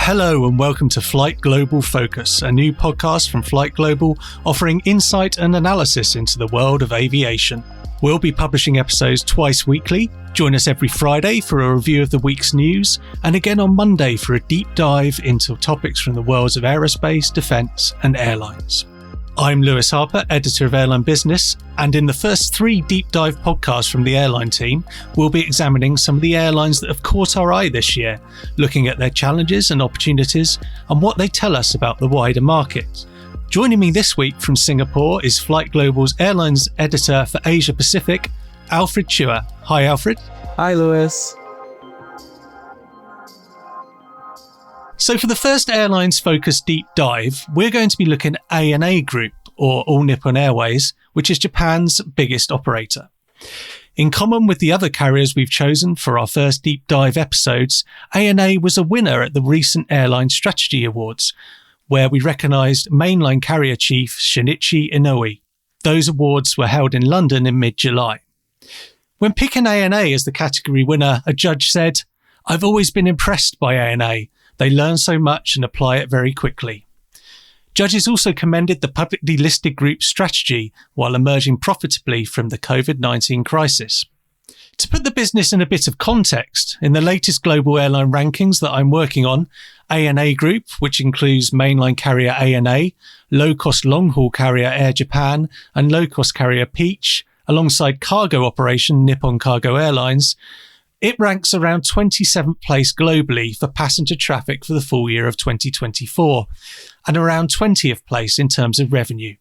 Hello and welcome to FlightGlobal Focus, a new podcast from FlightGlobal offering insight and analysis into the world of aviation. We'll be publishing episodes twice weekly. Join us every Friday for a review of the week's news, and again on Monday for a deep dive into topics from the worlds of aerospace, defence and airlines. I'm Lewis Harper, editor of Airline Business, and in the first 3 deep dive podcasts from the airline team, we'll be examining some of the airlines that have caught our eye this year, looking at their challenges and opportunities and what they tell us about the wider market. Joining me this week from Singapore is FlightGlobal's airlines editor for Asia Pacific, Alfred Chua. Hi, Alfred. Hi, Lewis. So for the first airlines focused deep dive, we're going to be looking at ANA Group, or All Nippon Airways, which is Japan's biggest operator. In common with the other carriers we've chosen for our first deep dive episodes, ANA was a winner at the recent Airline Strategy Awards, where we recognised mainline carrier chief Shinichi Inoue. Those awards were held in London in mid-July. When picking ANA as the category winner, a judge said, "I've always been impressed by ANA. They learn so much and apply it very quickly." Judges also commended the publicly listed group's strategy while emerging profitably from the COVID-19 crisis. To put the business in a bit of context, in the latest global airline rankings that I'm working on, ANA Group, which includes mainline carrier ANA, low-cost long-haul carrier Air Japan, and low-cost carrier Peach, alongside cargo operation Nippon Cargo Airlines, it ranks around 27th place globally for passenger traffic for the full year of 2024, and around 20th place in terms of revenue.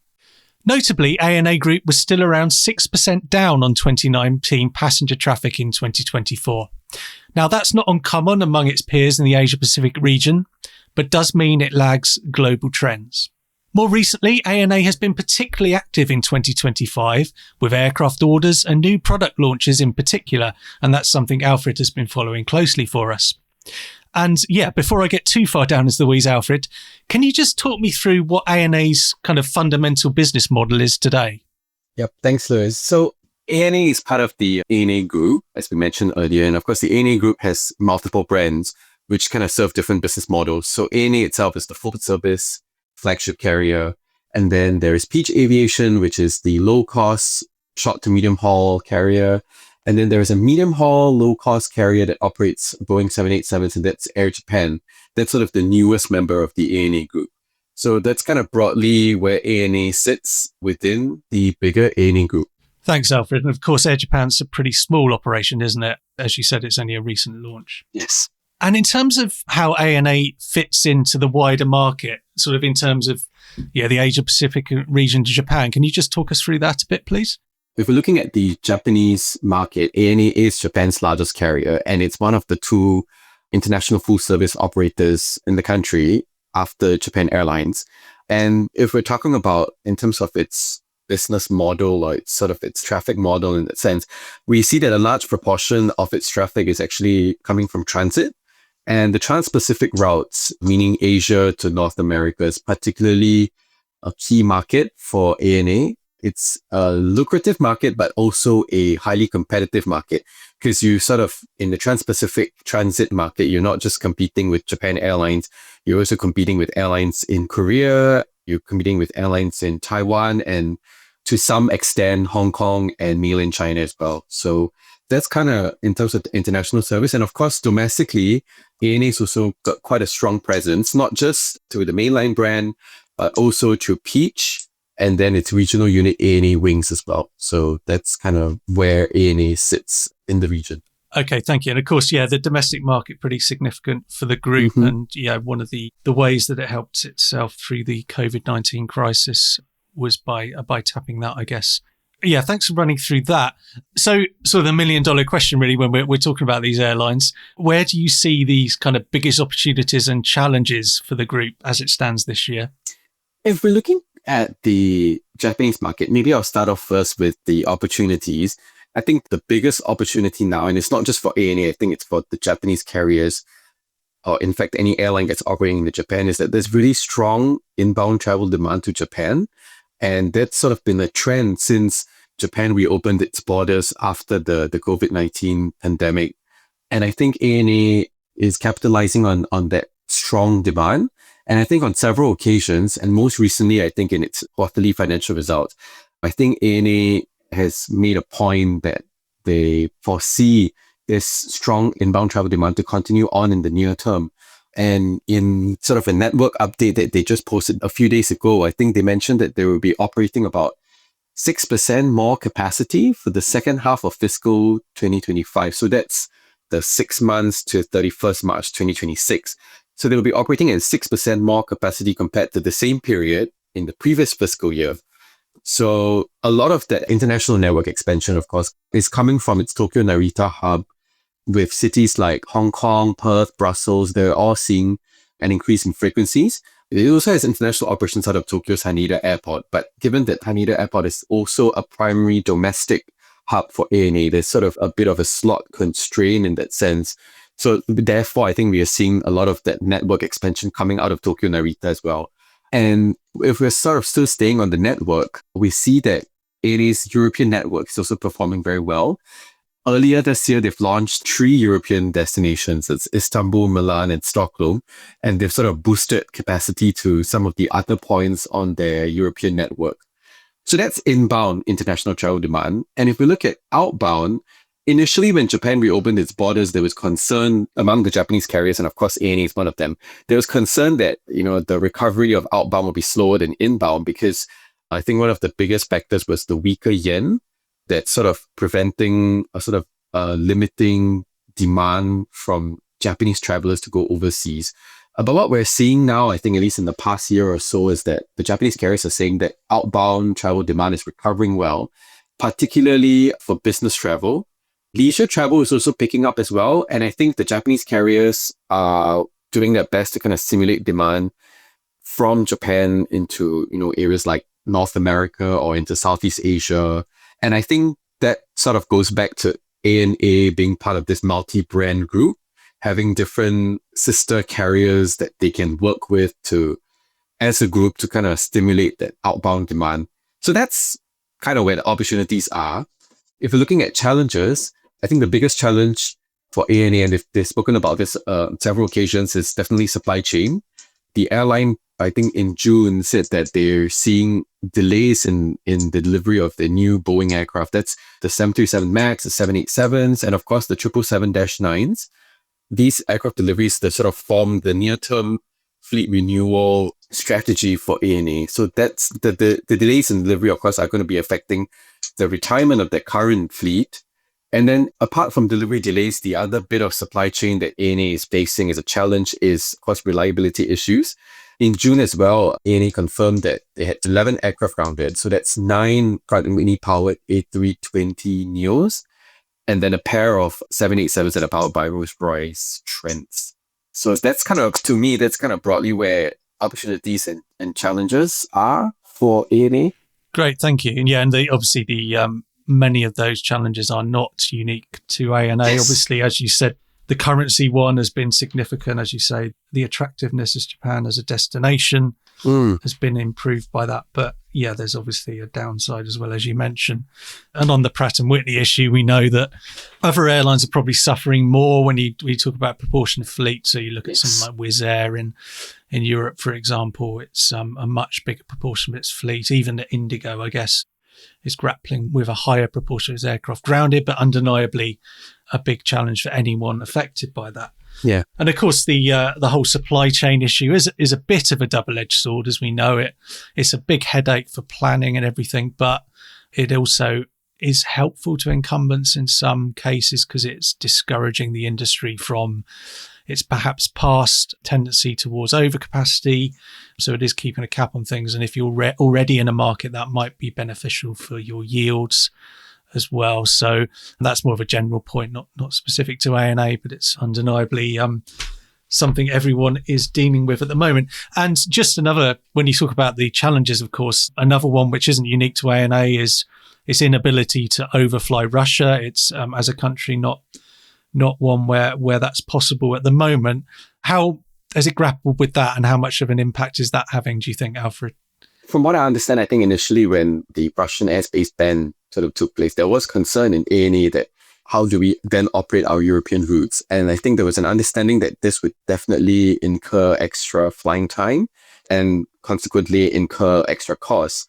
Notably, ANA Group was still around 6% down on 2019 passenger traffic in 2024. Now, that's not uncommon among its peers in the Asia-Pacific region, but does mean it lags global trends. More recently, ANA has been particularly active in 2025 with aircraft orders and new product launches in particular, and that's something Alfred has been following closely for us. And yeah, before I get too far down as the weeds, Alfred, can you just talk me through what ANA's kind of fundamental business model is today? Yep, thanks, Lewis. So ANA is part of the ANA Group, as we mentioned earlier. And of course, the ANA Group has multiple brands, which kind of serve different business models. So ANA itself is the full service flagship carrier. And then there is Peach Aviation, which is the low-cost short to medium haul carrier. And then there is a medium haul, low-cost carrier that operates Boeing 787s, and that's Air Japan. That's sort of the newest member of the ANA Group. So that's kind of broadly where ANA sits within the bigger ANA Group. Thanks, Alfred. And of course, Air Japan's a pretty small operation, isn't it? As you said, it's only a recent launch. Yes. And in terms of how ANA fits into the wider market, sort of in terms of the Asia-Pacific region to Japan, can you just talk us through that a bit, please? If we're looking at the Japanese market, ANA is Japan's largest carrier, and it's one of the 2 international full-service operators in the country after Japan Airlines. And if we're talking about in terms of its business model or its sort of its traffic model in that sense, we see that a large proportion of its traffic is actually coming from transit. And the trans-Pacific routes, meaning Asia to North America, is particularly a key market for ANA. It's a lucrative market, but also a highly competitive market because you sort of, in the trans-Pacific transit market, you're not just competing with Japan Airlines, you're also competing with airlines in Korea, you're competing with airlines in Taiwan, and to some extent, Hong Kong and mainland China as well. So that's kind of in terms of the international service. And of course, domestically, ANA's also got quite a strong presence, not just to the mainline brand, but also to Peach and then its regional unit ANA Wings as well. So that's kind of where ANA sits in the region. Okay, thank you. And of course, the domestic market pretty significant for the group. Mm-hmm. And one of the ways that it helped itself through the COVID-19 crisis was by tapping that, I guess. Yeah, thanks for running through that. So sort of the $1 million question really when we're talking about these airlines, where do you see these kind of biggest opportunities and challenges for the group as it stands this year? If we're looking at the Japanese market, maybe I'll start off first with the opportunities. I think the biggest opportunity now, and it's not just for ANA, I think it's for the Japanese carriers, or in fact any airline that's operating in Japan, is that there's really strong inbound travel demand to Japan. And that's sort of been a trend since Japan reopened its borders after the COVID-19 pandemic. And I think ANA is capitalizing on that strong demand. And I think on several occasions, and most recently, I think in its quarterly financial results, I think ANA has made a point that they foresee this strong inbound travel demand to continue on in the near term. And in sort of a network update that they just posted a few days ago, I think they mentioned that they will be operating about 6% more capacity for the second half of fiscal 2025. So that's the 6 months to 31st March 2026. So they will be operating at 6% more capacity compared to the same period in the previous fiscal year. So a lot of that international network expansion, of course, is coming from its Tokyo Narita hub, with cities like Hong Kong, Perth, Brussels. They're all seeing an increase in frequencies. It also has international operations out of Tokyo's Haneda Airport. But given that Haneda Airport is also a primary domestic hub for ANA, there's sort of a bit of a slot constraint in that sense. So therefore, I think we are seeing a lot of that network expansion coming out of Tokyo Narita as well. And if we're sort of still staying on the network, we see that ANA's European network is also performing very well. Earlier this year, they've launched 3 European destinations. It's Istanbul, Milan, and Stockholm. And they've sort of boosted capacity to some of the other points on their European network. So that's inbound international travel demand. And if we look at outbound, initially when Japan reopened its borders, there was concern among the Japanese carriers, and of course ANA is one of them. There was concern that, the recovery of outbound will be slower than inbound, because I think one of the biggest factors was the weaker yen, that's sort of preventing a sort of limiting demand from Japanese travelers to go overseas. But what we're seeing now, I think at least in the past year or so, is that the Japanese carriers are saying that outbound travel demand is recovering well, particularly for business travel. Leisure travel is also picking up as well. And I think the Japanese carriers are doing their best to kind of stimulate demand from Japan into, areas like North America or into Southeast Asia. And I think that sort of goes back to ANA being part of this multi-brand group, having different sister carriers that they can work with as a group to kind of stimulate that outbound demand. So that's kind of where the opportunities are. If you're looking at challenges, I think the biggest challenge for ANA, and if they've spoken about this on several occasions, is definitely supply chain. The airline, I think in June, said that they're seeing delays in the delivery of the new Boeing aircraft. That's the 737 MAX, the 787s, and of course the 777-9s. These aircraft deliveries that sort of form the near-term fleet renewal strategy for ANA. So that's the delays in delivery, of course, are going to be affecting the retirement of the current fleet. And then apart from delivery delays, the other bit of supply chain that ANA is facing as a challenge is, of course, reliability issues. In June as well, ANA confirmed that they had 11 aircraft grounded. So that's 9 Pratt & Whitney powered A320neos, and then a pair of 787s that are powered by Rolls-Royce Trents. So that's kind of, to me, that's kind of broadly where opportunities and challenges are for ANA. Great, thank you. And yeah, and obviously many of those challenges are not unique to ANA. Yes. Obviously, as you said, the currency one has been significant. As you say, the attractiveness of Japan as a destination has been improved by that. But yeah, there's obviously a downside as well, as you mentioned. And on the Pratt & Whitney issue, we know that other airlines are probably suffering more when you talk about proportion of fleet. So you look at something like Wizz Air in Europe, for example, it's a much bigger proportion of its fleet. Even the Indigo, I guess, is grappling with a higher proportion of its aircraft grounded, but undeniably a big challenge for anyone affected by that. Yeah. And of course, the whole supply chain issue is a bit of a double-edged sword, as we know it. It's a big headache for planning and everything, but it also is helpful to incumbents in some cases because it's discouraging the industry from its perhaps past tendency towards overcapacity. So it is keeping a cap on things. And if you're already in a market, that might be beneficial for your yields as well. So that's more of a general point, not specific to ANA, but it's undeniably something everyone is dealing with at the moment. And just another, when you talk about the challenges, of course, another one which isn't unique to ANA is its inability to overfly Russia. It's as a country not one where that's possible at the moment. How has it grappled with that, and how much of an impact is that having, do you think, Alfred? From what I understand, I think initially when the Russian airspace ban sort of took place, there was concern in ANA that how do we then operate our European routes? And I think there was an understanding that this would definitely incur extra flying time and consequently incur extra costs.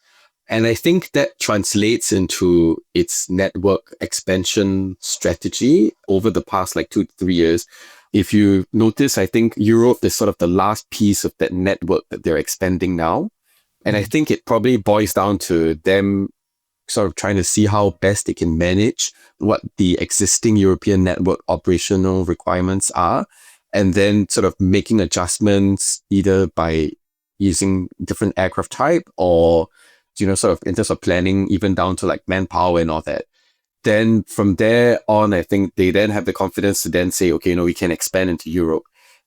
And I think that translates into its network expansion strategy over the past like 2 to 3 years. If you notice, I think Europe is sort of the last piece of that network that they're expanding now. And I think it probably boils down to them sort of trying to see how best they can manage what the existing European network operational requirements are, and then sort of making adjustments either by using different aircraft type or, sort of in terms of planning, even down to like manpower and all that. Then from there on, I think they then have the confidence to then say, okay, we can expand into Europe.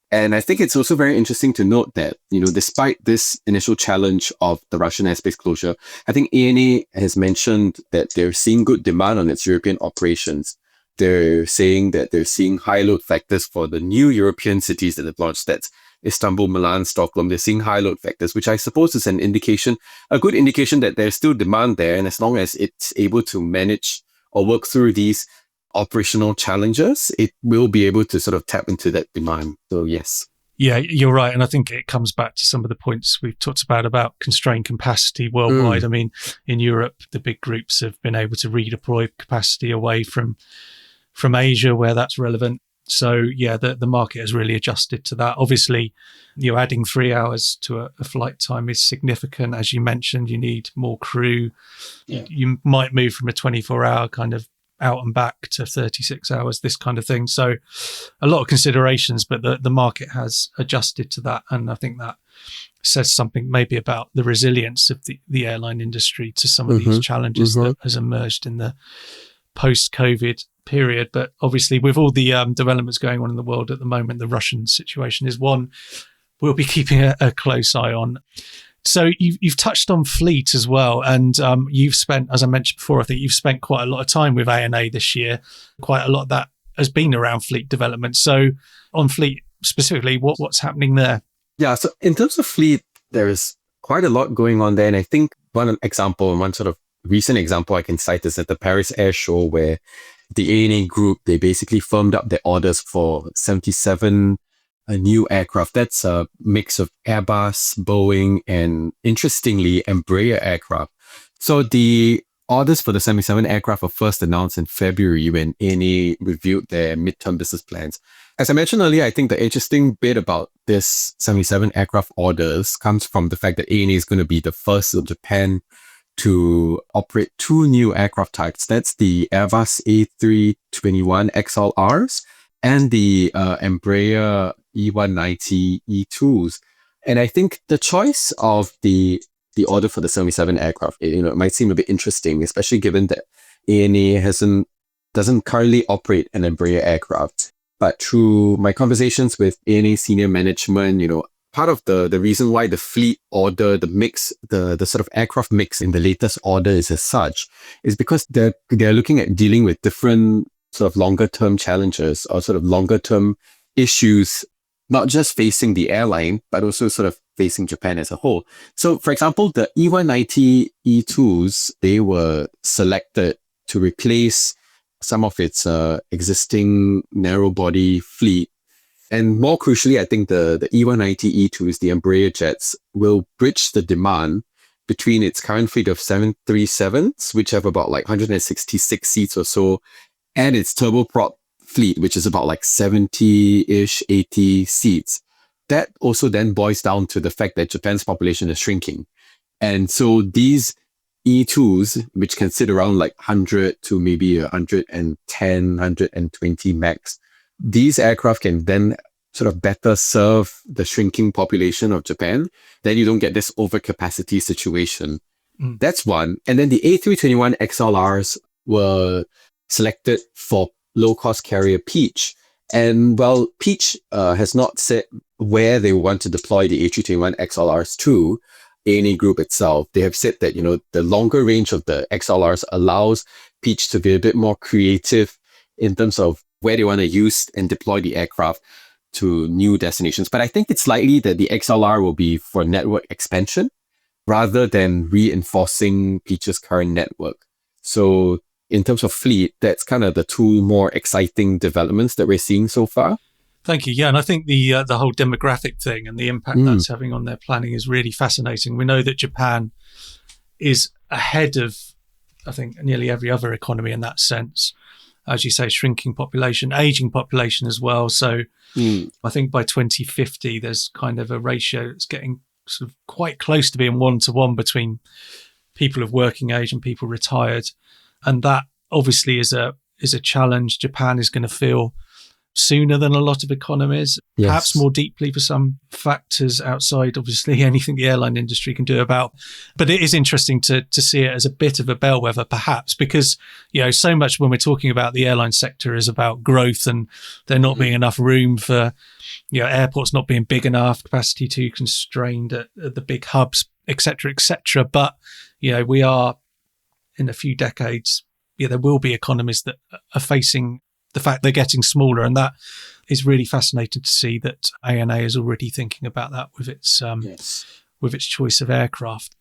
And I think it's also very interesting to note that, despite this initial challenge of the Russian airspace closure, I think ANA has mentioned that they're seeing good demand on its European operations. They're saying that they're seeing high load factors for the new European cities that they've launched. That's Istanbul, Milan, Stockholm. They're seeing high load factors, which I suppose is a good indication that there's still demand there. And as long as it's able to manage or work through these operational challenges, it will be able to sort of tap into that demand. So yes. Yeah, you're right. And I think it comes back to some of the points we've talked about constrained capacity worldwide. I mean, in Europe, the big groups have been able to redeploy capacity away from Asia where that's relevant. So yeah, the market has really adjusted to that. Obviously, you're adding 3 hours to a flight time is significant. As you mentioned, you need more crew. Yeah. You might move from a 24-hour kind of out and back to 36 hours, this kind of thing. So a lot of considerations, but the market has adjusted to that. And I think that says something maybe about the resilience of the airline industry to some of these challenges that has emerged in the post-COVID period. But obviously with all the developments going on in the world at the moment, the Russian situation is one we'll be keeping a close eye on. So you've touched on fleet as well, and you've spent, as I mentioned before, I think you've spent quite a lot of time with ANA this year. Quite a lot of that has been around fleet development. So on fleet specifically, what's happening there? Yeah, so in terms of fleet, there is quite a lot going on there. And I think one sort of recent example I can cite is at the Paris Air Show, where the ANA group, they basically firmed up their orders for 77 new aircraft. That's a mix of Airbus, Boeing, and interestingly, Embraer aircraft. So the orders for the 77 aircraft were first announced in February when ANA reviewed their midterm business plans. As I mentioned earlier, I think the interesting bit about this 77 aircraft orders comes from the fact that ANA is going to be the first in Japan to operate 2 new aircraft types. That's the Airbus A321 XLRs and the Embraer E190 E2s. And I think the choice of the order for the 77 aircraft, it might seem a bit interesting, especially given that ANA doesn't currently operate an Embraer aircraft. But through my conversations with ANA senior management, part of the reason why the fleet order, the mix, the sort of aircraft mix in the latest order is as such, is because they're looking at dealing with different sort of longer term challenges or sort of longer term issues, not just facing the airline, but also sort of facing Japan as a whole. So for example, the E190 E2s, they were selected to replace some of its existing narrow body fleet. And more crucially, I think the E190 E2s, the Embraer jets, will bridge the demand between its current fleet of 737s, which have about like 166 seats or so, and its turboprop fleet, which is about like 70-ish, 80 seats. That also then boils down to the fact that Japan's population is shrinking. And so these E2s, which can sit around like 100 to maybe 110, 120 max, these aircraft can then sort of better serve the shrinking population of Japan. Then you don't get this overcapacity situation. That's one. And then the A321 XLRs were selected for low-cost carrier Peach. And well, Peach has not said where they want to deploy the A321 XLRs to, ANA Group itself. They have said that, the longer range of the XLRs allows Peach to be a bit more creative in terms of where they want to use and deploy the aircraft to new destinations. But I think it's likely that the XLR will be for network expansion rather than reinforcing Peach's current network. So in terms of fleet, that's kind of the two more exciting developments that we're seeing so far. Thank you. Yeah, and I think the whole demographic thing and the impact that's having on their planning is really fascinating. We know that Japan is ahead of, I think, nearly every other economy in that sense. As you say, shrinking population, aging population as well. So I think by 2050, there's kind of a ratio that's getting sort of quite close to being 1-to-1 between people of working age and people retired. And that obviously is a challenge Japan is going to feel sooner than a lot of economies, perhaps more deeply for some factors outside, obviously, anything the airline industry can do about. But it is interesting to see it as a bit of a bellwether, perhaps, because, so much when we're talking about the airline sector is about growth and there not being enough room for, airports not being big enough, capacity too constrained at the big hubs, et cetera, et cetera. But, we are in a few decades, there will be economies that are facing the fact they're getting smaller, and that is really fascinating to see that ANA is already thinking about that with its with its choice of aircraft.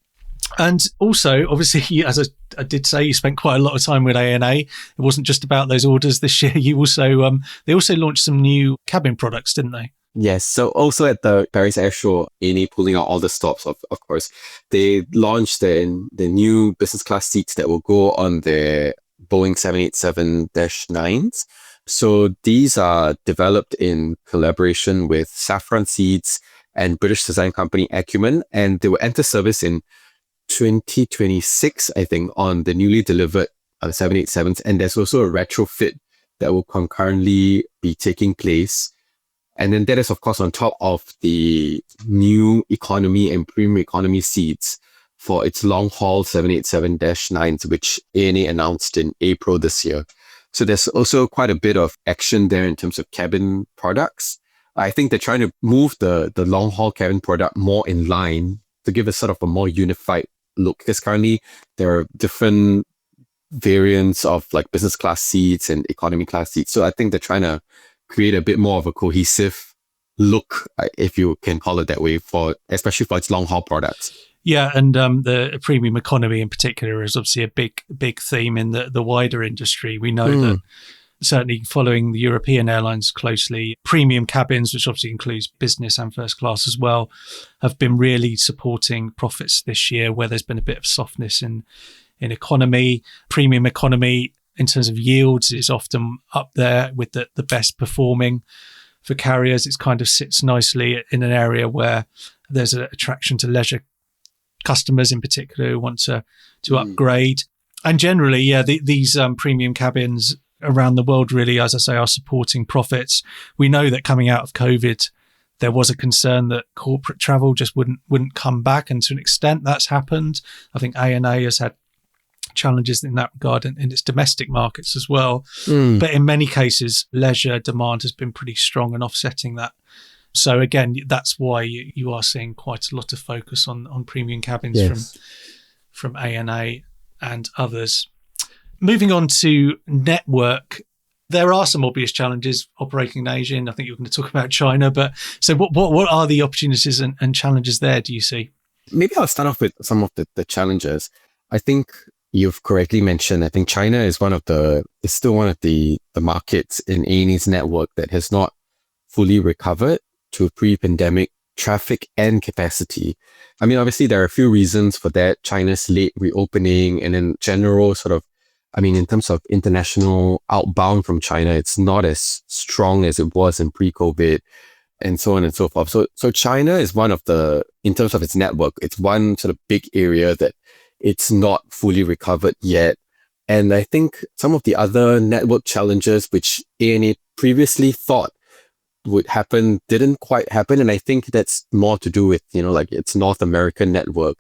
And also, obviously, as I did say, you spent quite a lot of time with ANA. It wasn't just about those orders this year. You also they also launched some new cabin products, didn't they? Yes. So also at the Paris Air Show, ANA pulling out all the stops, of course, they launched the new business class seats that will go on the Boeing 787-9s. So these are developed in collaboration with Safran Seats and British design company Acumen, and they will enter service in 2026, I think, on the newly delivered 787s. And there's also a retrofit that will concurrently be taking place. And then that is, of course, on top of the new economy and premium economy seats for its long-haul 787-9s, which ANA announced in April this year. So there's also quite a bit of action there in terms of cabin products. I think they're trying to move the long-haul cabin product more in line to give a sort of a more unified look, because currently there are different variants of like business class seats and economy class seats. So I think they're trying to create a bit more of a cohesive look, if you can call it that way, especially for its long-haul products. Yeah, and the premium economy in particular is obviously a big theme in the wider industry. We know that certainly following the European airlines closely, premium cabins, which obviously includes business and first class as well, have been really supporting profits this year, where there's been a bit of softness in economy. Premium economy, in terms of yields, is often up there with the best performing for carriers. It kind of sits nicely in an area where there's an attraction to leisure customers in particular who want to upgrade. And generally, these premium cabins around the world really, as I say, are supporting profits. We know that coming out of COVID, there was a concern that corporate travel just wouldn't come back, and to an extent that's happened. I think ANA has had challenges in that regard in its domestic markets as well. But in many cases, leisure demand has been pretty strong and offsetting that. So again, that's why you are seeing quite a lot of focus on premium cabins from ANA and others. Moving on to network, there are some obvious challenges operating in Asia, and I think you're going to talk about China. But so what are the opportunities and challenges there, do you see? Maybe I'll start off with some of the challenges. I think you've correctly mentioned, I think China is still one of the markets in ANA's network that has not fully recovered to pre-pandemic traffic and capacity. I mean, obviously there are a few reasons for that. China's late reopening, and in general in terms of international outbound from China, it's not as strong as it was in pre-COVID, and so on and so forth. So China is in terms of its network, it's one sort of big area that it's not fully recovered yet. And I think some of the other network challenges which ANA previously thought would happen didn't quite happen. And I think that's more to do with, its North American network,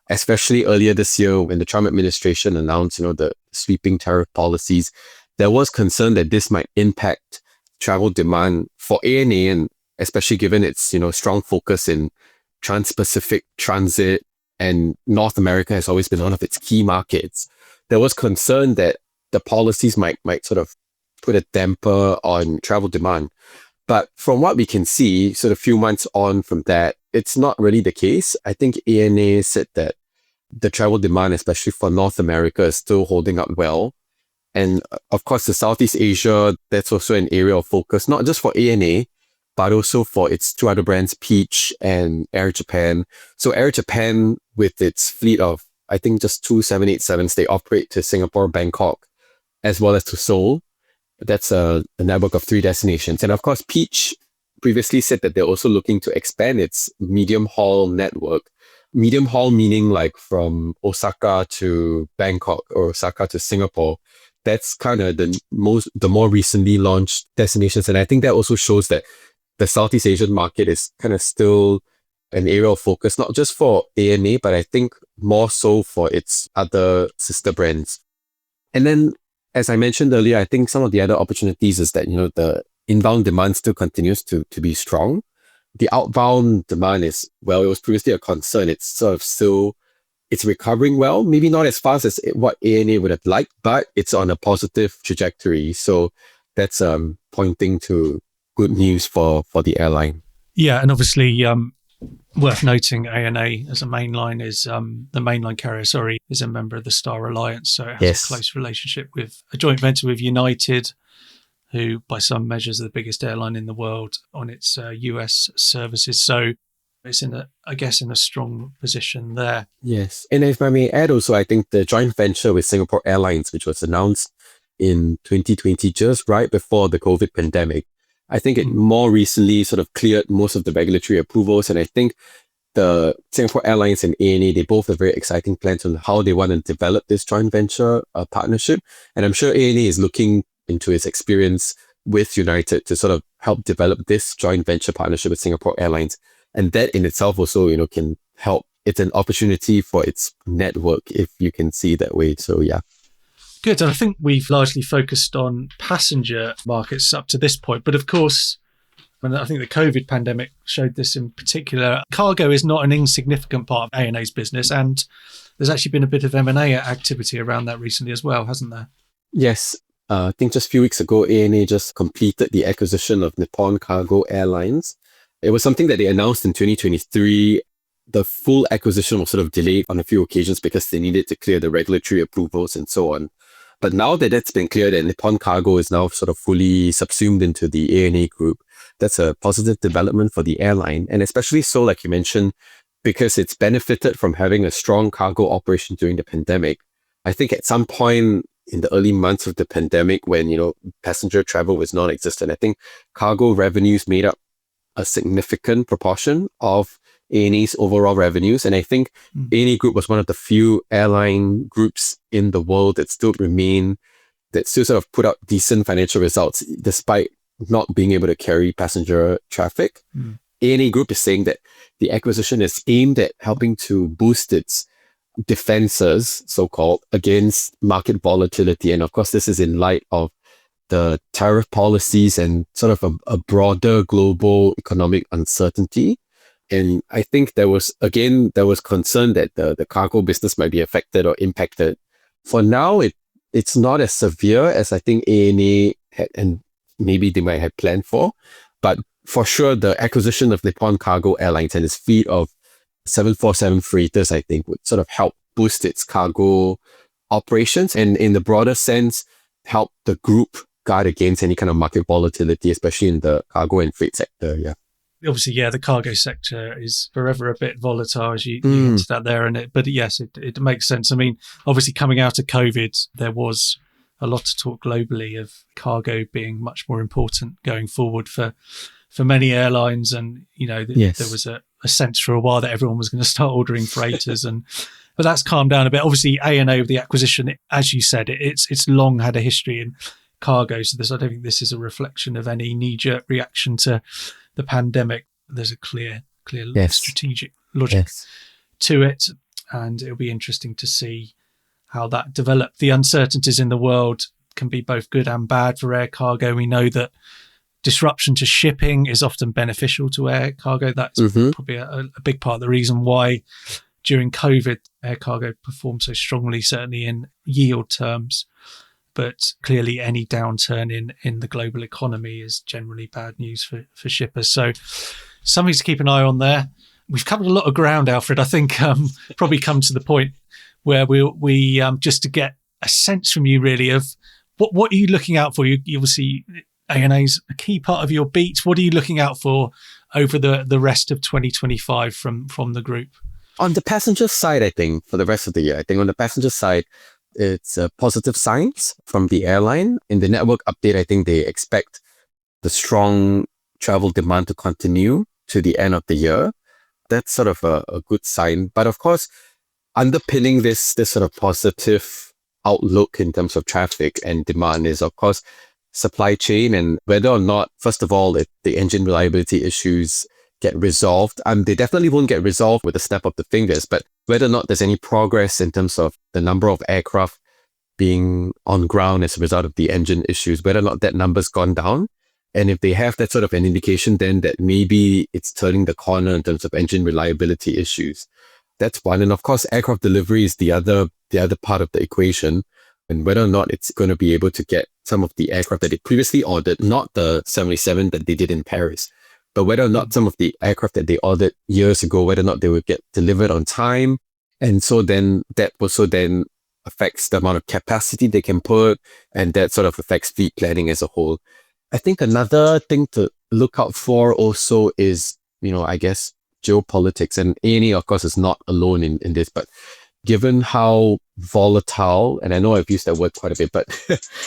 especially earlier this year when the Trump administration announced, the sweeping tariff policies. There was concern that this might impact travel demand for ANA, and especially given its, strong focus in trans-Pacific transit, and North America has always been one of its key markets. There was concern that the policies might sort of put a damper on travel demand. But from what we can see, sort of a few months on from that, it's not really the case. I think ANA said that the travel demand, especially for North America, is still holding up well. And of course, the Southeast Asia, that's also an area of focus, not just for ANA, but also for its two other brands, Peach and Air Japan. So Air Japan, with its fleet of, I think, just two 787s, they operate to Singapore, Bangkok, as well as to Seoul. That's a network of 3 destinations. And of course, Peach previously said that they're also looking to expand its medium haul network. Medium haul meaning like from Osaka to Bangkok or Osaka to Singapore. That's kind of the more recently launched destinations. And I think that also shows that the Southeast Asian market is kind of still an area of focus, not just for ANA, but I think more so for its other sister brands. And then, as I mentioned earlier, I think some of the other opportunities is that, the inbound demand still continues to be strong. The outbound demand is, well, it was previously a concern. It's sort of still, it's recovering well, maybe not as fast as what ANA would have liked, but it's on a positive trajectory. So that's pointing to good news for the airline. Yeah, and obviously worth noting, ANA as a mainline is the mainline carrier, is a member of the Star Alliance, so it has a close relationship with a joint venture with United, who by some measures are the biggest airline in the world on its US services. So it's in a strong position there. Yes. And if I may add also, I think the joint venture with Singapore Airlines, which was announced in 2020, just right before the COVID pandemic, I think it more recently sort of cleared most of the regulatory approvals. And I think the Singapore Airlines and ANA, they both have very exciting plans on how they want to develop this joint venture partnership. And I'm sure ANA is looking into its experience with United to sort of help develop this joint venture partnership with Singapore Airlines. And that in itself also, can help. It's an opportunity for its network, if you can see it that way. So yeah. Good. And I think we've largely focused on passenger markets up to this point. But of course, and I think the COVID pandemic showed this in particular, cargo is not an insignificant part of ANA's business. And there's actually been a bit of M&A activity around that recently as well, hasn't there? Yes. I think just a few weeks ago, ANA just completed the acquisition of Nippon Cargo Airlines. It was something that they announced in 2023. The full acquisition was sort of delayed on a few occasions because they needed to clear the regulatory approvals and so on. But now that that's been cleared and Nippon Cargo is now sort of fully subsumed into the ANA group, that's a positive development for the airline. And especially so, like you mentioned, because it's benefited from having a strong cargo operation during the pandemic. I think at some point in the early months of the pandemic when, passenger travel was non-existent, I think cargo revenues made up a significant proportion of ANA's overall revenues. And I think ANA Group was one of the few airline groups in the world that still sort of put out decent financial results despite not being able to carry passenger traffic. ANA Group is saying that the acquisition is aimed at helping to boost its defenses, so-called, against market volatility. And of course, this is in light of the tariff policies and sort of a broader global economic uncertainty. And I think there was concern that the cargo business might be affected or impacted. For now, it's not as severe as I think ANA had, and maybe they might have planned for. But for sure, the acquisition of Nippon Cargo Airlines and its fleet of 747 freighters, I think, would sort of help boost its cargo operations and in the broader sense, help the group guard against any kind of market volatility, especially in the cargo and freight sector. Yeah. Obviously, the cargo sector is forever a bit volatile, as you hinted at there. But yes, it makes sense. I mean, obviously, coming out of COVID, there was a lot of talk globally of cargo being much more important going forward for many airlines. And, there was a sense for a while that everyone was going to start ordering freighters. But that's calmed down a bit. Obviously, ANA with the acquisition, as you said, it's long had a history in cargo. So I don't think this is a reflection of any knee-jerk reaction to the pandemic. There's a clear strategic logic to it, and it'll be interesting to see how that develops. The uncertainties in the world can be both good and bad for air cargo. We know that disruption to shipping is often beneficial to air cargo. That's probably a big part of the reason why during COVID air cargo performed so strongly, certainly in yield terms. But clearly any downturn in the global economy is generally bad news for shippers. So something to keep an eye on there. We've covered a lot of ground, Alfred. I think probably come to the point where we just to get a sense from you really of What are you looking out for? You obviously, ANA's a key part of your beat. What are you looking out for over the rest of 2025 from the group? On the passenger side, I think for the rest of the year, I think on the passenger side, it's positive signs from the airline. In the network update, I think they expect the strong travel demand to continue to the end of the year. That's sort of a good sign. But of course, underpinning this sort of positive outlook in terms of traffic and demand is, of course, supply chain, and whether or not, first of all, if the engine reliability issues get resolved. They definitely won't get resolved with a snap of the fingers, but whether or not there's any progress in terms of the number of aircraft being on ground as a result of the engine issues, whether or not that number's gone down. And if they have that sort of an indication, then that maybe it's turning the corner in terms of engine reliability issues. That's one. And of course, aircraft delivery is the other part of the equation. And whether or not it's going to be able to get some of the aircraft that they previously ordered, not the 787 that they did in Paris, but whether or not some of the aircraft that they ordered years ago, whether or not they would get delivered on time. And so then that also then affects the amount of capacity they can put, and that sort of affects fleet planning as a whole. I think another thing to look out for also is, I guess, geopolitics. And ANA, of course, is not alone in this, but given how volatile, and I know I've used that word quite a bit, but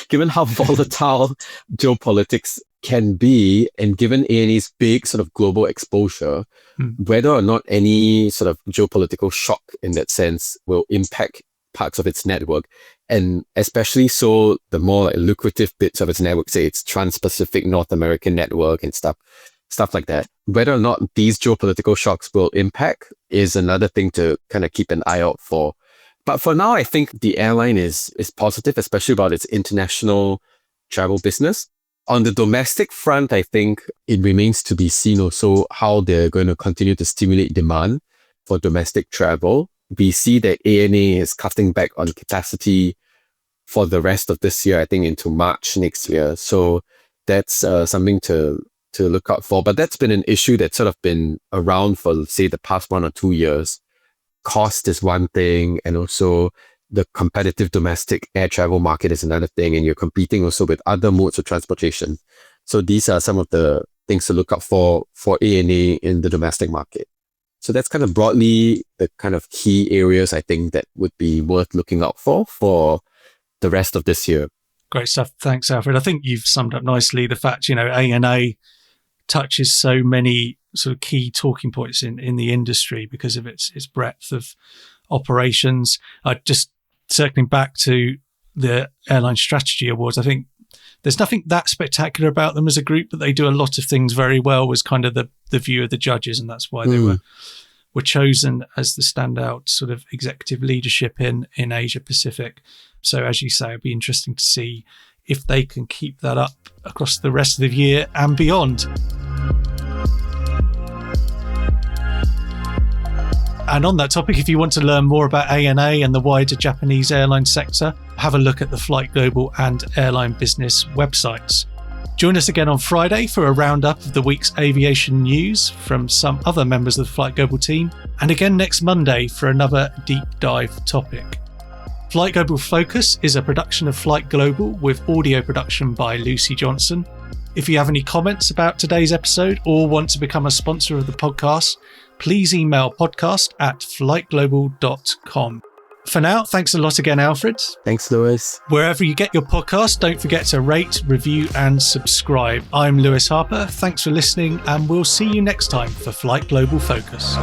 given how volatile geopolitics can be, and given ANA's big sort of global exposure, whether or not any sort of geopolitical shock in that sense will impact parts of its network, and especially so the more lucrative bits of its network, say its Trans-Pacific North American network and stuff like that, whether or not these geopolitical shocks will impact is another thing to kind of keep an eye out for. But for now, I think the airline is positive, especially about its international travel business. On the domestic front, I think it remains to be seen also how they're going to continue to stimulate demand for domestic travel. We see that ANA is cutting back on capacity for the rest of this year, I think into March next year. So that's something to look out for. But that's been an issue that's sort of been around for, say, the past 1 or 2 years. Cost is one thing, and also the competitive domestic air travel market is another thing, and you're competing also with other modes of transportation. So these are some of the things to look out for ANA in the domestic market. So that's kind of broadly the kind of key areas I think that would be worth looking out for the rest of this year. Great stuff. Thanks, Alfred. I think you've summed up nicely the fact, ANA touches so many sort of key talking points in the industry because of its breadth of operations. Just circling back to the Airline Strategy Awards, I think there's nothing that spectacular about them as a group, but they do a lot of things very well, was kind of the view of the judges, and that's why they were chosen as the standout sort of executive leadership in Asia Pacific. So as you say, it'd be interesting to see if they can keep that up across the rest of the year and beyond. And on that topic, if you want to learn more about ANA and the wider Japanese airline sector, have a look at the FlightGlobal and Airline Business websites. Join us again on Friday for a roundup of the week's aviation news from some other members of the FlightGlobal team, and again next Monday for another deep dive topic. FlightGlobal Focus is a production of FlightGlobal with audio production by Lucy Johnson. If you have any comments about today's episode or want to become a sponsor of the podcast, please email podcast@flightglobal.com. For now, thanks a lot again, Alfred. Thanks, Lewis. Wherever you get your podcast, don't forget to rate, review, and subscribe. I'm Lewis Harper. Thanks for listening, and we'll see you next time for FlightGlobal Focus.